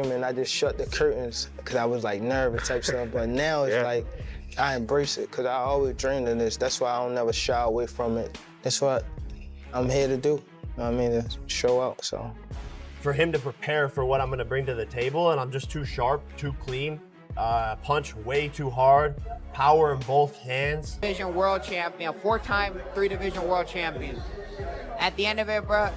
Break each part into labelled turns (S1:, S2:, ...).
S1: and I just shut the curtains because I was like nervous type stuff. But now it's like I embrace it because I always dreamed of this. That's why I don't never shy away from it. That's what I'm here to do. You know what I mean? To show out. So
S2: for him to prepare for what I'm going to bring to the table, and I'm just too sharp, too clean, punch way too hard, power in both hands.
S3: Division world champion, 4-time 3-division world champion. At the end of it, bro,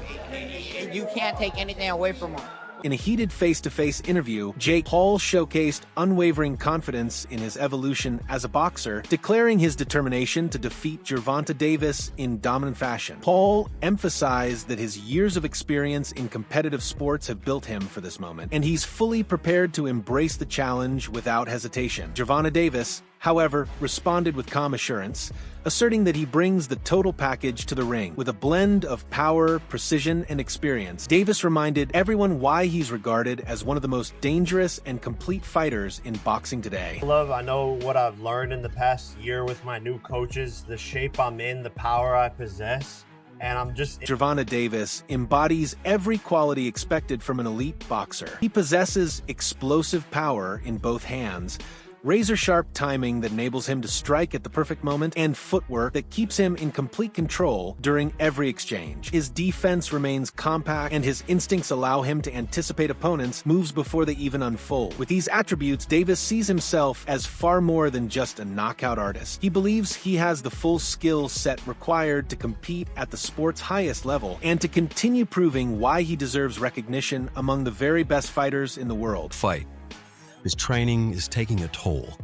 S3: you can't take anything away from him.
S4: In a heated face-to-face interview, Jake Paul showcased unwavering confidence in his evolution as a boxer, declaring his determination to defeat Gervonta Davis in dominant fashion. Paul emphasized that his years of experience in competitive sports have built him for this moment, and he's fully prepared to embrace the challenge without hesitation. Gervonta Davis, however, responded with calm assurance, asserting that he brings the total package to the ring. With a blend of power, precision, and experience, Davis reminded everyone why he's regarded as one of the most dangerous and complete fighters in boxing today.
S2: I know what I've learned in the past year with my new coaches, the shape I'm in, the power I possess, and I'm just...
S4: Gervonta Davis embodies every quality expected from an elite boxer. He possesses explosive power in both hands, razor-sharp timing that enables him to strike at the perfect moment, and footwork that keeps him in complete control during every exchange. His defense remains compact, and his instincts allow him to anticipate opponents' moves before they even unfold. With these attributes, Davis sees himself as far more than just a knockout artist. He believes he has the full skill set required to compete at the sport's highest level, and to continue proving why he deserves recognition among the very best fighters in the world.
S5: Fight. His training is taking a toll,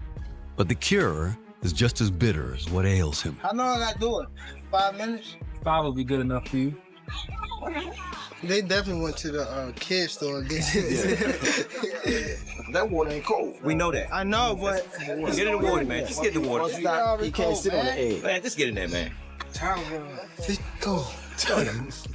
S5: but the cure is just as bitter as what ails him.
S1: how long I do it? 5 minutes?
S6: 5 will be good enough for you.
S1: They definitely went to the kids store and get it.
S7: That water ain't cold. We know that.
S1: I know, but
S7: Get in the water, man. Just get in the water.
S1: stop. You can't sit on the egg.
S7: Man, just get in there, man.
S1: Go.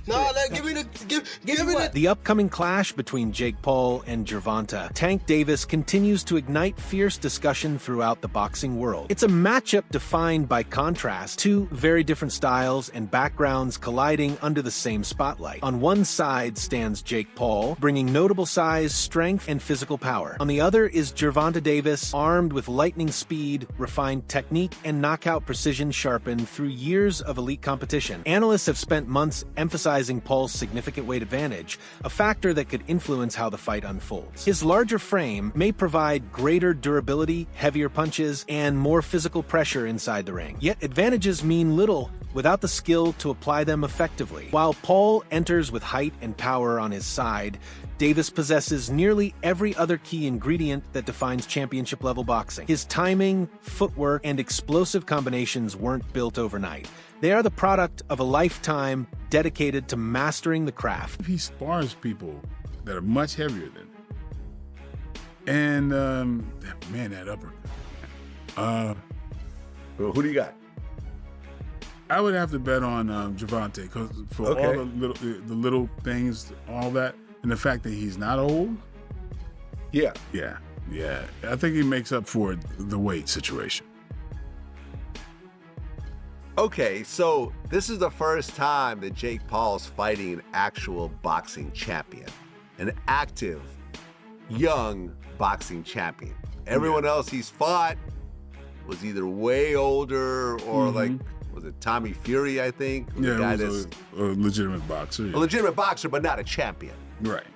S1: No, give me the.
S4: The upcoming clash between Jake Paul and Gervonta, Tank Davis continues to ignite fierce discussion throughout the boxing world. It's a matchup defined by contrast, two very different styles and backgrounds colliding under the same spotlight. On one side stands Jake Paul, bringing notable size, strength, and physical power. On the other is Gervonta Davis, armed with lightning speed, refined technique, and knockout precision sharpened through years of elite competition. Analysts have spent months emphasizing Paul's significant weight advantage, a factor that could influence how the fight unfolds. His larger frame may provide greater durability, heavier punches, and more physical pressure inside the ring. Yet advantages mean little without the skill to apply them effectively. While Paul enters with height and power on his side, Davis possesses nearly every other key ingredient that defines championship-level boxing. His timing, footwork, and explosive combinations weren't built overnight. They are the product of a lifetime dedicated to mastering the craft.
S8: He spars people that are much heavier than him. And, man, that uppercut.
S7: Well, who do you got?
S8: I would have to bet on Gervonta, because for all the little things, all that, and the fact that he's not old.
S7: Yeah.
S8: Yeah. I think he makes up for the weight situation.
S9: Okay, so this is the first time that Jake Paul's fighting an actual boxing champion, an active, young boxing champion. Everyone else he's fought was either way older or like, was it Tommy Fury, I think?
S8: Yeah, he was a legitimate boxer. Yeah.
S9: A legitimate boxer, but not a champion.
S8: Right.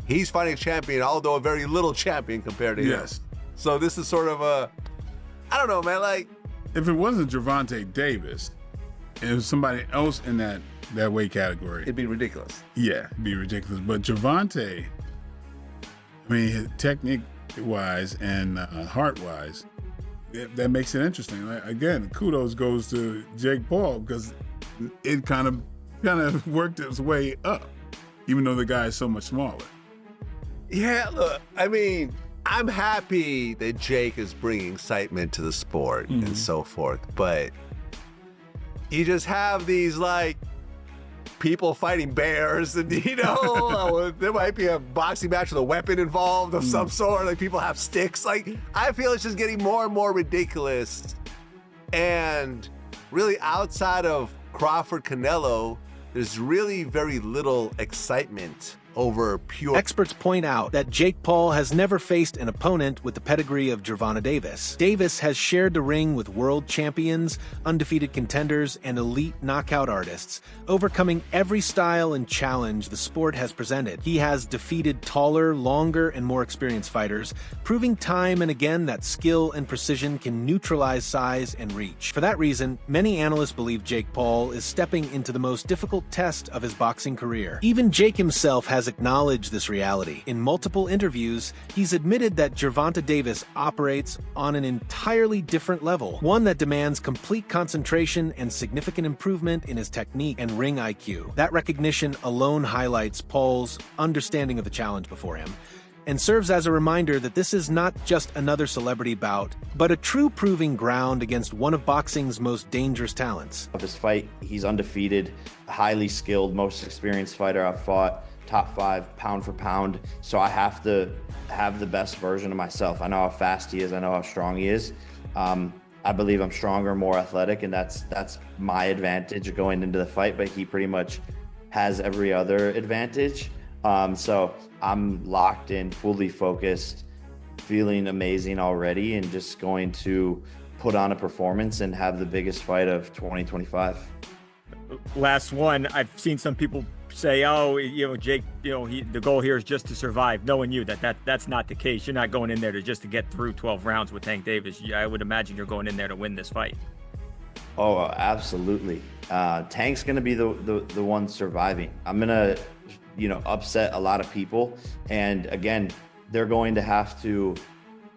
S9: He's fighting a champion, although a very little champion compared to him.
S8: Yes.
S9: So this is sort of a, I don't know, man, like,
S8: if it wasn't Gervonta Davis, and it was somebody else in that weight category,
S9: it'd be ridiculous.
S8: Yeah, it'd be ridiculous. But Gervonta, I mean, technique-wise and heart-wise, that makes it interesting. Like, again, kudos goes to Jake Paul, because it kind of worked its way up, even though the guy is so much smaller.
S9: Yeah, look, I mean, I'm happy that Jake is bringing excitement to the sport and so forth, but you just have these, like, people fighting bears, and, you know, there might be a boxing match with a weapon involved of some sort, like people have sticks. Like, I feel it's just getting more and more ridiculous, and really outside of Crawford Canelo, there's really very little excitement over pure.
S4: Experts point out that Jake Paul has never faced an opponent with the pedigree of Gervonta Davis. Davis has shared the ring with world champions, undefeated contenders, and elite knockout artists, overcoming every style and challenge the sport has presented. He has defeated taller, longer, and more experienced fighters, proving time and again that skill and precision can neutralize size and reach. For that reason, many analysts believe Jake Paul is stepping into the most difficult test of his boxing career. Even Jake himself has acknowledged this reality. In multiple interviews, he's admitted that Gervonta Davis operates on an entirely different level, one that demands complete concentration and significant improvement in his technique and ring IQ. That recognition alone highlights Paul's understanding of the challenge before him, and serves as a reminder that this is not just another celebrity bout, but a true proving ground against one of boxing's most dangerous talents.
S6: Of his fight, he's undefeated, highly skilled, most experienced fighter I've fought, top 5 pound for pound. So I have to have the best version of myself. I know how fast he is, I know how strong he is. I believe I'm stronger, more athletic, and that's my advantage going into the fight, but he pretty much has every other advantage. So I'm locked in, fully focused, feeling amazing already, and just going to put on a performance and have the biggest fight of 2025.
S10: Last one, I've seen some people say, oh, Jake, the goal here is just to survive. Knowing you, that's not the case. You're not going in there to get through 12 rounds with Tank Davis. I would imagine you're going in there to win this fight.
S6: Oh, absolutely. Tank's going to be the one surviving. I'm going to, upset a lot of people. And again, they're going to have to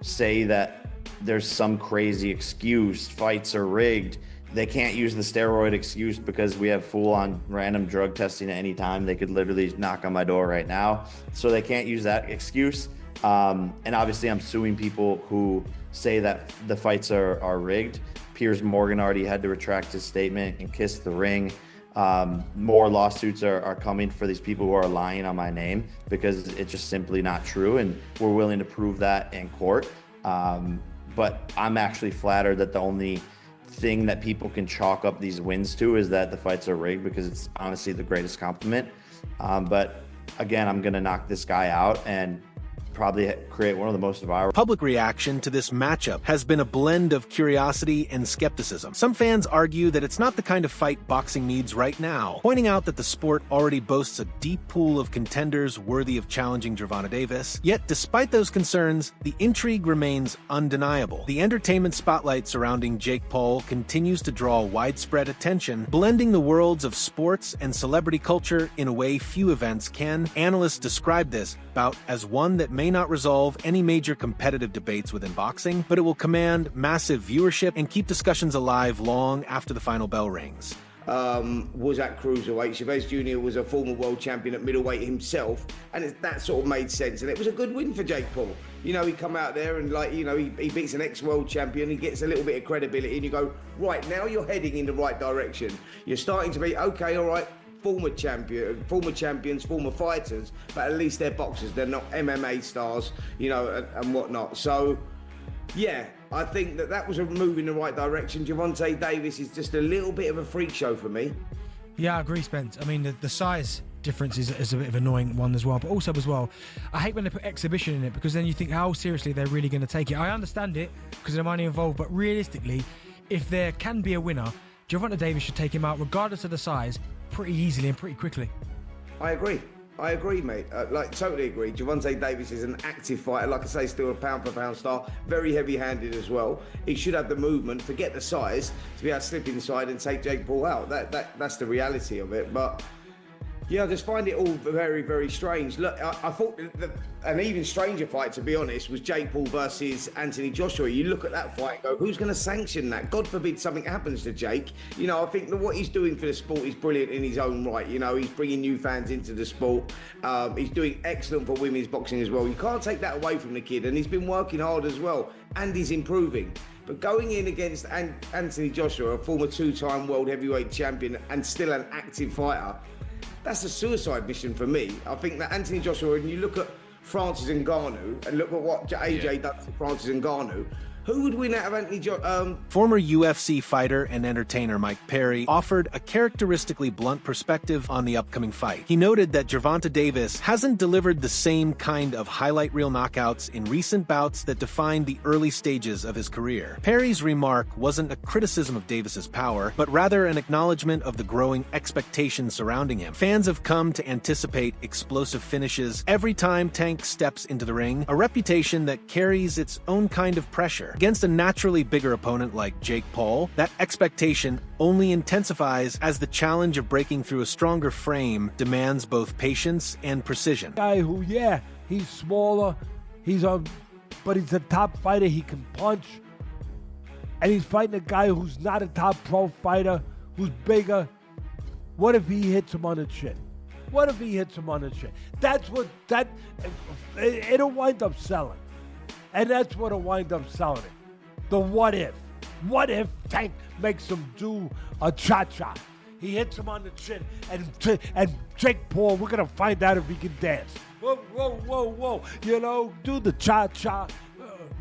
S6: say that there's some crazy excuse, fights are rigged. They can't use the steroid excuse because we have full-on random drug testing at any time. They could literally knock on my door right now. So they can't use that excuse. And obviously I'm suing people who say that the fights are rigged. Piers Morgan already had to retract his statement and kiss the ring. More lawsuits are coming for these people who are lying on my name because it's just simply not true. And we're willing to prove that in court. But I'm actually flattered that the only thing that people can chalk up these wins to is that the fights are rigged, because it's honestly the greatest compliment. But again, I'm going to knock this guy out and probably create one of the most viral.
S4: Public reaction to this matchup has been a blend of curiosity and skepticism. Some fans argue that it's not the kind of fight boxing needs right now, pointing out that the sport already boasts a deep pool of contenders worthy of challenging Gervonta Davis. Yet, despite those concerns, the intrigue remains undeniable. The entertainment spotlight surrounding Jake Paul continues to draw widespread attention, blending the worlds of sports and celebrity culture in a way few events can. Analysts describe this bout as one that may not resolve any major competitive debates within boxing, but it will command massive viewership and keep discussions alive long after the final bell rings.
S11: Was at cruiserweight. Chavez Jr. was a former world champion at middleweight himself, and that sort of made sense. And it was a good win for Jake Paul. He come out there and he beats an ex-world champion. He gets a little bit of credibility, and you go, right, now you're heading in the right direction. You're starting to be okay, all right. Former champions, former fighters, but at least they're boxers. They're not MMA stars, and whatnot. So, yeah, I think that was a move in the right direction. Gervonta Davis is just a little bit of a freak show for me.
S12: Yeah, I agree, Spence. I mean, the size difference is a bit of an annoying one as well. But also I hate when they put exhibition in it, because then you think how seriously they're really going to take it. I understand it because of the money involved, but realistically, if there can be a winner, Gervonta Davis should take him out regardless of the size pretty easily and pretty quickly.
S11: I agree, mate. Totally agree. Gervonta Davis is an active fighter. Like I say, still a pound-for-pound star. Very heavy-handed as well. He should have the movement, forget the size, to be able to slip inside and take Jake Paul out. That's the reality of it. But yeah, I just find it all very, very strange. Look, I thought an even stranger fight, to be honest, was Jake Paul versus Anthony Joshua. You look at that fight and go, who's going to sanction that? God forbid something happens to Jake. I think that what he's doing for the sport is brilliant in his own right. He's bringing new fans into the sport. He's doing excellent for women's boxing as well. You can't take that away from the kid, and he's been working hard as well, and he's improving. But going in against Anthony Joshua, a former 2-time world heavyweight champion and still an active fighter, that's a suicide mission for me. I think that Anthony Joshua, and you look at Francis Ngannou and look at what AJ done to Francis Ngannou, Who would win out of Anthony Joshua?
S4: Former UFC fighter and entertainer Mike Perry offered a characteristically blunt perspective on the upcoming fight. He noted that Gervonta Davis hasn't delivered the same kind of highlight reel knockouts in recent bouts that defined the early stages of his career. Perry's remark wasn't a criticism of Davis's power, but rather an acknowledgement of the growing expectations surrounding him. Fans have come to anticipate explosive finishes every time Tank steps into the ring, a reputation that carries its own kind of pressure. Against a naturally bigger opponent like Jake Paul, that expectation only intensifies as the challenge of breaking through a stronger frame demands both patience and precision.
S13: Guy who, yeah, he's smaller, but he's a top fighter, he can punch, and he's fighting a guy who's not a top pro fighter, who's bigger. What if he hits him on the chin? What if he hits him on the chin? It'll wind up selling. And that's what'll wind up selling it. The what if. What if Tank makes him do a cha-cha? He hits him on the chin, and Jake Paul, we're going to find out if he can dance. Whoa, whoa, whoa, whoa. You know, do the cha-cha.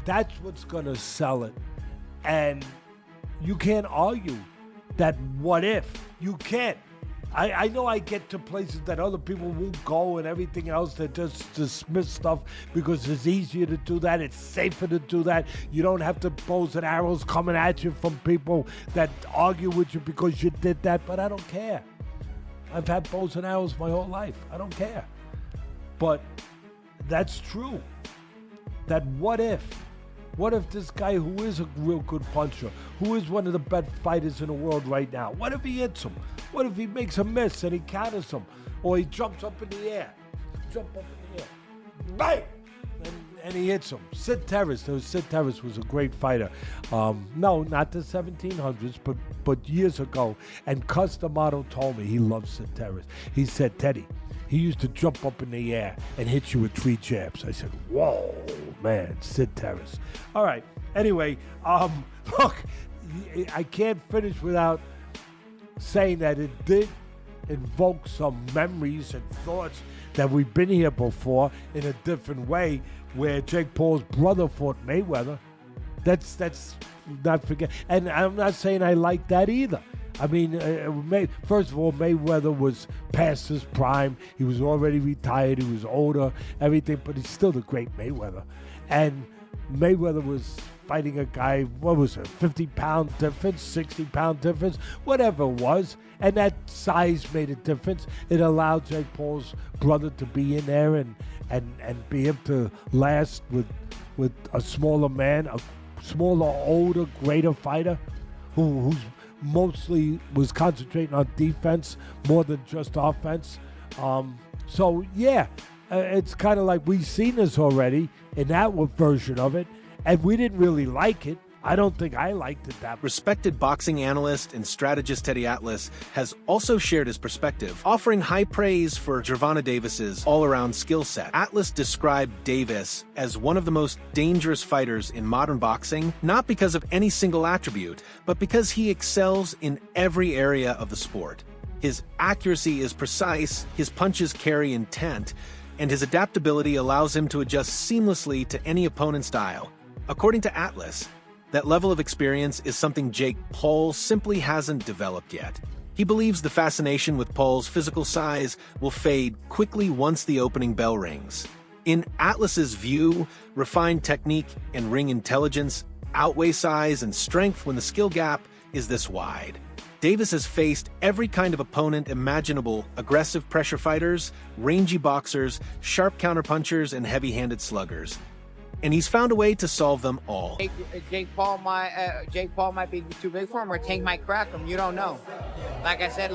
S13: That's what's going to sell it. And you can't argue that what if. You can't. I know I get to places that other people won't go and everything else, that just dismiss stuff because it's easier to do that. It's safer to do that. You don't have to bows and arrows coming at you from people that argue with you because you did that. But I don't care. I've had bows and arrows my whole life. I don't care. But that's true. That what if? What if this guy who is a real good puncher, who is one of the best fighters in the world right now, what if he hits him? What if he makes a miss and he counters him? Or he jumps up in the air. Jump up in the air. Bang! And he hits him. Sid Terrace was a great fighter. No, not the 1700s, but years ago. And Cus D'Amato told me he loves Sid Terrace. He said, Teddy, he used to jump up in the air and hit you with 3 jabs. I said, whoa, man, Sid Terrace. All right. Anyway, look, I can't finish without saying that it did invoke some memories and thoughts that we've been here before in a different way, where Jake Paul's brother fought Mayweather. That's not forget. And I'm not saying I like that either. I mean, first of all, Mayweather was past his prime. He was already retired. He was older, everything, but he's still the great Mayweather. And Mayweather was fighting a guy, what was it, 50-pound difference, 60-pound difference, whatever it was. And that size made a difference. It allowed Jake Paul's brother to be in there and be able to last with a smaller man, a smaller, older, greater fighter who's mostly was concentrating on defense more than just offense. So, yeah, it's kind of like we've seen this already in that version of it, and we didn't really like it. I don't think I liked it that much.
S4: Respected boxing analyst and strategist Teddy Atlas has also shared his perspective, offering high praise for Gervonta Davis's all-around skill set. Atlas described Davis as one of the most dangerous fighters in modern boxing, not because of any single attribute, but because he excels in every area of the sport. His accuracy is precise, his punches carry intent, and his adaptability allows him to adjust seamlessly to any opponent's style. According to Atlas, that level of experience is something Jake Paul simply hasn't developed yet. He believes the fascination with Paul's physical size will fade quickly once the opening bell rings. In Atlas's view, refined technique and ring intelligence outweigh size and strength when the skill gap is this wide. Davis has faced every kind of opponent imaginable: aggressive pressure fighters, rangy boxers, sharp counterpunchers, and heavy-handed sluggers. And he's found a way to solve them all.
S3: Jake Paul might be too big for him, or Tank might crack him. You don't know. Like I said,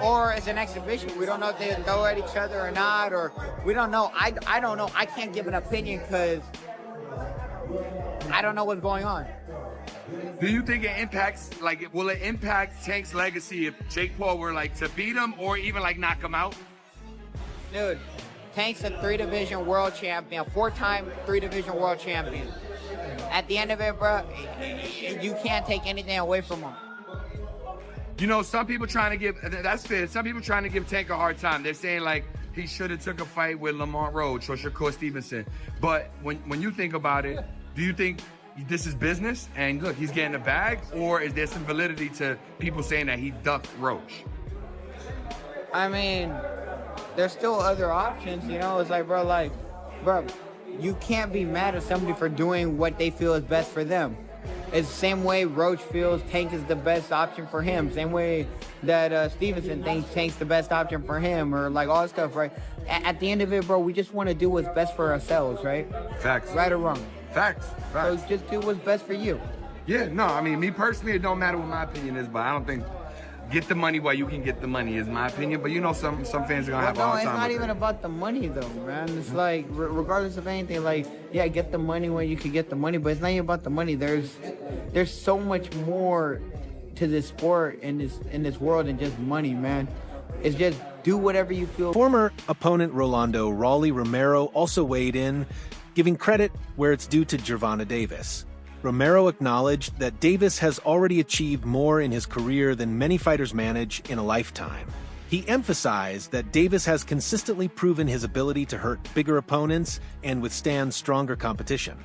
S3: or it's an exhibition. We don't know if they go at each other or not, or we don't know. I don't know. I can't give an opinion because I don't know what's going on.
S14: Do you think it impacts, will it impact Tank's legacy if Jake Paul were to beat him or even knock him out?
S3: Dude, Tank's a 3-division world champion, 4-time 3-division world champion. At the end of it, bro, you can't take anything away from him.
S14: You know, some people trying to give, that's fair, some people trying to give Tank a hard time. They're saying he should have took a fight with Lamont Roach or Shakur Stevenson. But when you think about it, do you think this is business and look, he's getting a bag, or is there some validity to people saying that he ducked Roach?
S3: I mean, there's still other options, you know? It's like, bro, you can't be mad at somebody for doing what they feel is best for them. It's the same way Roach feels Tank is the best option for him. Same way that Stevenson thinks Tank's the best option for him, or like all that stuff, right? At the end of it, bro, we just want to do what's best for ourselves, right?
S14: Facts.
S3: Right or wrong?
S14: Facts.
S3: So just do what's best for you.
S14: Yeah, no, I mean, me personally, it don't matter what my opinion is, but I don't think get the money while you can get the money is my opinion. But you know, some fans are gonna have a hard time.
S3: No, it's not
S14: with
S3: even
S14: it.
S3: about the money though, man. It's like regardless of anything, like yeah, get the money when you can get the money, but it's not even about the money. There's so much more to this sport in this world than just money, man. It's just do whatever you feel.
S4: Former opponent Rolando Rolly Romero also weighed in, giving credit where it's due to Gervonta Davis. Romero acknowledged that Davis has already achieved more in his career than many fighters manage in a lifetime. He emphasized that Davis has consistently proven his ability to hurt bigger opponents and withstand stronger competition.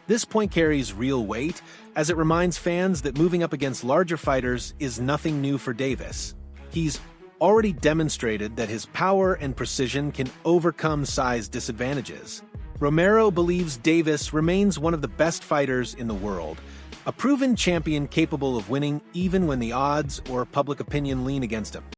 S4: This point carries real weight, as it reminds fans that moving up against larger fighters is nothing new for Davis. He's already demonstrated that his power and precision can overcome size disadvantages. Romero believes Davis remains one of the best fighters in the world, a proven champion capable of winning even when the odds or public opinion lean against him.